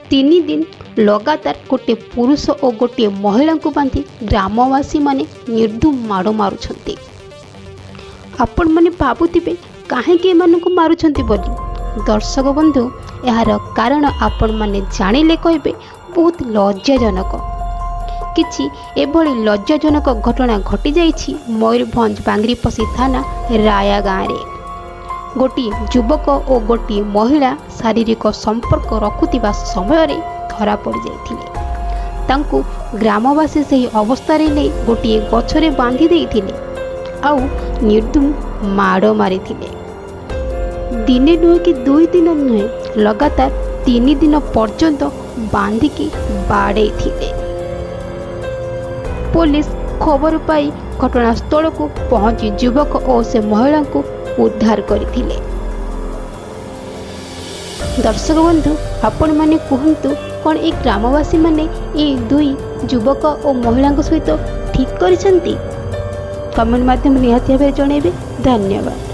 तीन दिन लगातार गोटे पुरुष और गोटे महिला को बांधि ग्रामवासी माने निर्धुम माड़ मारुछंती। आपण माने भाबुथिबे काहेकि एमानकु मारुछंती बोली। दर्शक बंधु यार कारण आपण माने जानिले कहबे बहुत लज्जाजनक। किछि एभली लज्जाजनक घटना घटी जाइछि मयूरभंज बांगरीपसी थाना राया गाँव रे। गोटी युवक और गोटी महिला शारीरिक संपर्क रखुथिबा समय रे धरा पड़ जाइथिले। तांकु ग्रामवासी सही अवस्था रे नै गोटी गछरे बांधी देइथिले आउ निर्धुम माड़ मारिथिले। दिने नुहे कि 2 दिन नुहे लगातार 3 दिन पर्यंत बांधिकी बाड़ेइथिले। पुलिस खबर पाई घटनास्थल को पहुंची युवक और से महिला को उद्धार करथिले। दर्शक बंधु आपण माने कहंतु कौन एक ग्रामवासी माने ये 2 युवक और महिला सहित ठीक करिसंती? कमेंट माध्यम निहाती भावे जणेबे। धन्यवाद।